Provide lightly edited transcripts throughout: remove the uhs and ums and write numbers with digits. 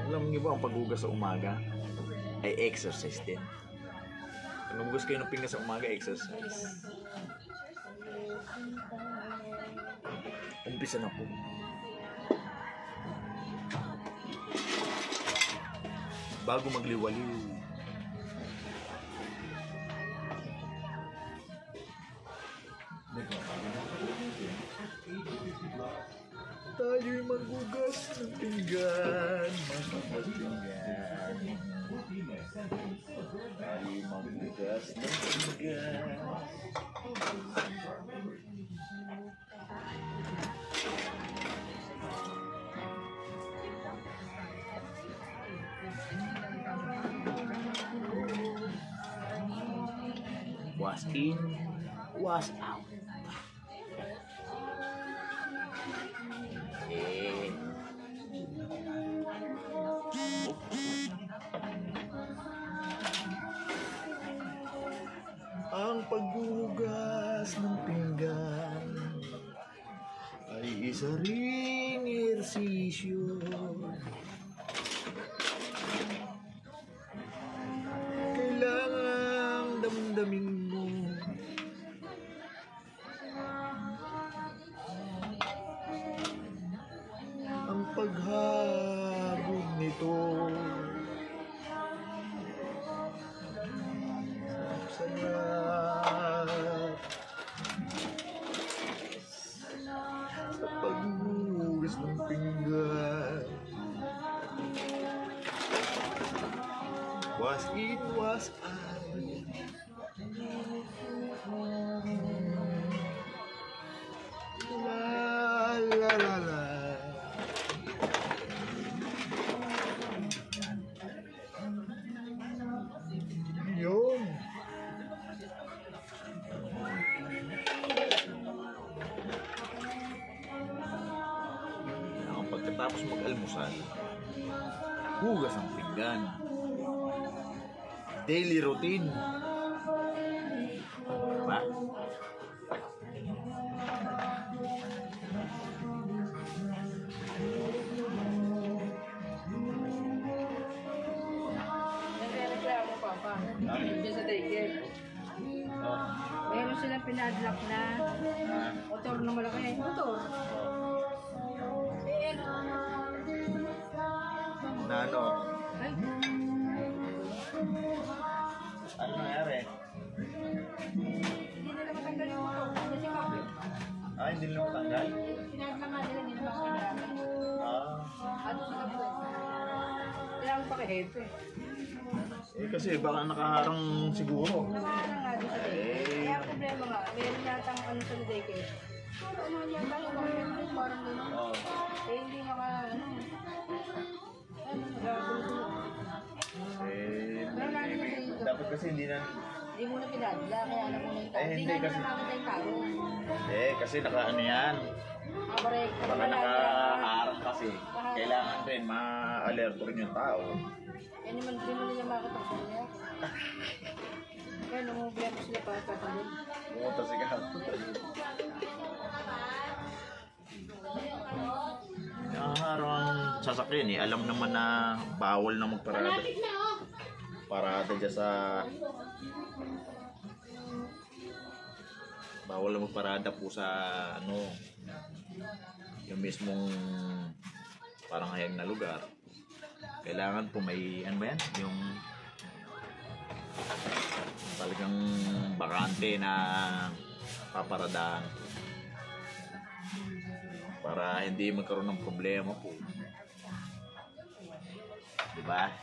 Alam niyo ba ang paghugas sa umaga ay exercise din? Kung nagugas kayo ng pinggan sa umaga, exercise. Umpisa na po. Bago magliwaliw. Tayo'y maghugas ng pinggan, maghugas pinggan. Tayo'y maghugas ng pinggan. Was in, was out. Ang paghugas ng pinggan ay isa ring ehersisyo. Kailangang damdamin mo ang paghagod nito. Sarap sa paghugas ng pinggan. Was in, was out. La la la la. Yun. Pagkatapos mag-almusal, hugas ang pinggan. Daily routine. Diba? Nagre-reklamo pa pa. Diyan sa daycare. Meron silang pinadlock na motor na malaki. Motor. Na ano? Ay. Ano nangyari? Hindi nila matanggal yung motor. Kasi kapit. Ah, hindi nila matanggal? Pinadlock nga nila, hindi na makakalaman. Ano sa kapit? Kailangan pa kahepe. Eh kasi baka nakaharang siguro. Nakaharang nga doon sa daycare. Kaya ang problema nga, meron yatang ano sa daycare. Ano yata yung parang gano'n. Eh hindi maka ano. Dapat kasi hindi na... Hindi mo na pinadla, kaya alam mo na yung tao. Eh, hindi na kasi... nakakita yung tao. kasi naka-ano yan. Correct. Baka nakaharang kasi. Kailangan rin ma-alerto rin yung tao. Eh, naman din mo nila makatapos niya. Kaya namumblema sila pa tatawin. Pumunta si Gato. Nakaharang ang sasakyan eh. Alam naman na bawal na magparada. Parada dyan sa... Bawal na magparada po sa ano... Yung mismong parang hayag na lugar. Kailangan po may ano ba yan? Yung talagang bakante na paparadaan para hindi magkaroon ng problema po, diba?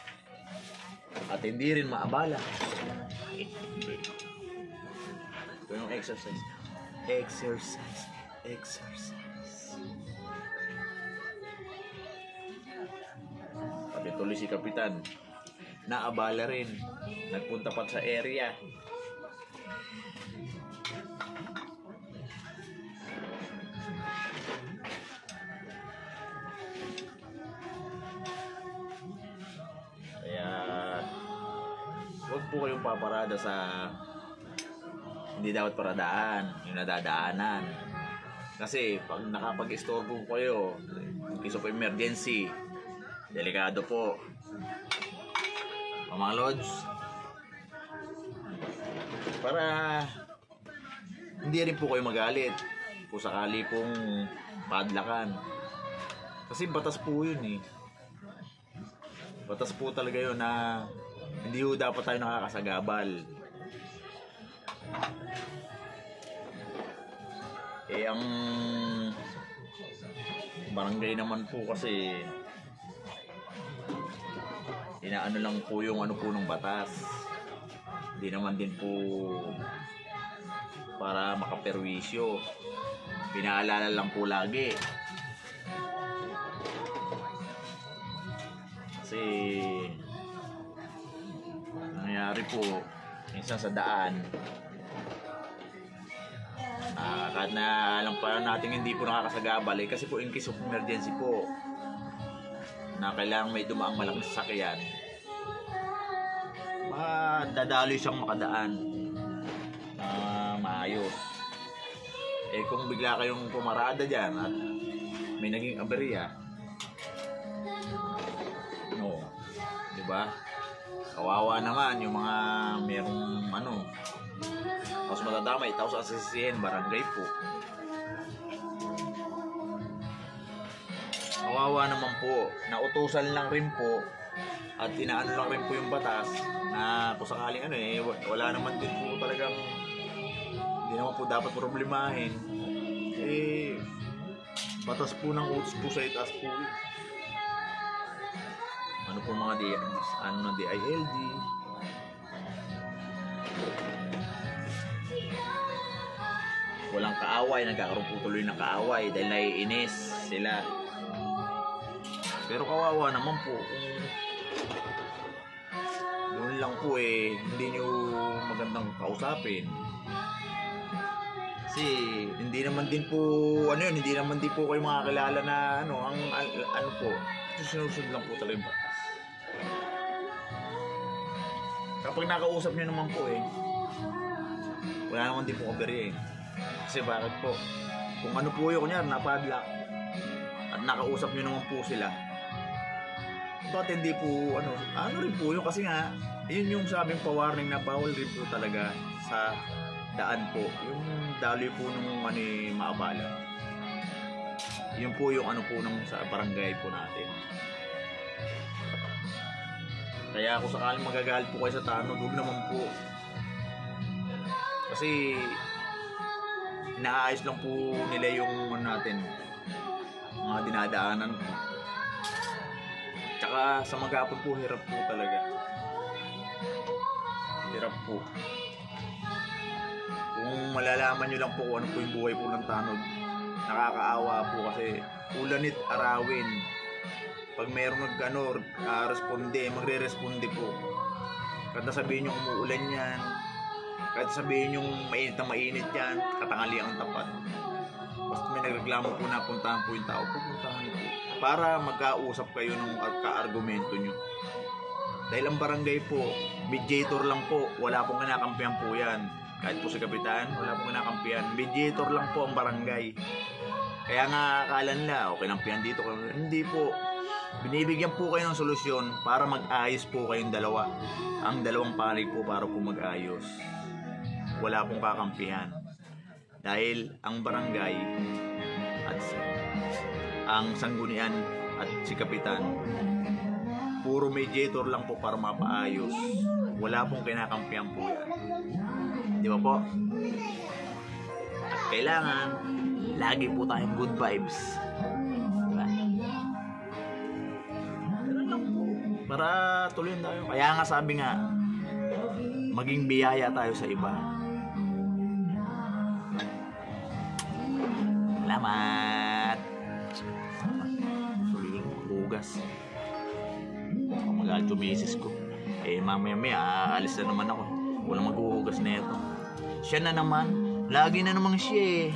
At hindi rin maabala. Ito yung exercise. Pati tuloy si Kapitan, naabala rin, nagpunta pa sa area. po kayong paparada sa hindi dapat paradaan, yung nadadaanan. Kasi pag nakapag-istorbo kayo, in case of emergency, delikado po. Mga lods, para hindi rin po kayo magalit kung sakali pong padlakan. Kasi batas po yun eh. Batas po talaga yun na hindi po dapat tayo nakakasagabal. Eh ang barangay naman po kasi inaano lang po yung ano po ng batas. Hindi naman din po para makaperwisyo. Pinaalala lang po lagi. Kasi nangyari po minsan sa daan, kahit na alam pa natin hindi po nakakasagabal eh, kasi po in case of emergency po na kailangan may dumaang malaking sasakyan, dadaloy siyang makadaan maayos. Eh kung bigla kayong pumarada dyan at may naging aberya, no, diba? Kawawa naman yung mga merong ano, tapos matadamay, tapos asisihin, barangay po. Kawawa naman po, nautusan lang rin po at inaano lang rin po yung batas na kung sakaling ano eh, wala naman din po talagang, hindi naman po dapat problemahin. Eh, batas po ng utos po sa itaas po yun. Ano po mga ano na DILG, walang kaaway, nagkakaroon po tuloy ng kaaway dahil naiinis sila. Pero kawawa naman po kung doon lang po eh, hindi nyo magandang kausapin. Kasi hindi naman din po ano yun, hindi naman din po kayo makakilala na ano, ang ano po, sinusunod lang po talaga yung batas. Kapag nakausap nyo naman po eh, wala naman din po kaberi eh. Kasi bakit po? Kung ano po yun, kunyari napadlock at nakausap nyo naman po sila, bakit hindi po ano rin po yun, kasi nga yun yung sabing pa-warning na bawal rin po talaga sa daan po, yung daloy po nung maabala. Yun po yung ano po nung sa barangay po natin. Kaya kung sakaling magagalit po kayo sa tanod, huwag naman po. Kasi inaayos lang po nila yung natin, mga dinadaanan po. Tsaka sa maghapon po, hirap po talaga. Hirap po. Kung malalaman nyo lang po kung ano po yung buhay po ng tanod, nakakaawa po kasi ulanit arawin. Pag mayroong responde, magre-responde po. Kahit sabihin nyo umuulan yan, kahit sabihin nyo mainit na mainit yan, katangali ang tapat. Basta may nagreklamo po na puntahan po yung tao, pupuntahan po. Para magkausap kayo ng ka-argumento nyo. Dahil ang barangay po, mediator lang po, wala pong kinakampihan po yan. Kahit po si Kapitan, wala pong kinakampihan. Mediator lang po ang barangay. Kaya nga akala nila, okay kampihan dito. Hindi po. Binibigyan po kayo ng solusyon para mag-ayos po kayong dalawa. Ang dalawang panig po para po mag-ayos. Wala pong kakampihan. Dahil ang barangay at ang sanggunian at si Kapitan, puro mediator lang po para mapaayos. Wala pong kinakampihan po yan. Di ba po? At kailangan lagi po tayong good vibes. Diba? Ganun lang po. Para tuloy tayo. Kaya nga sabi nga, maging biyaya tayo sa iba. Salamat. Tuloy yung bugas. Mag-aal tumisis ko. Eh mamaya aalis na naman ako. Walang maghuhugas na ito. Siya na naman. Lagi na naman siya eh.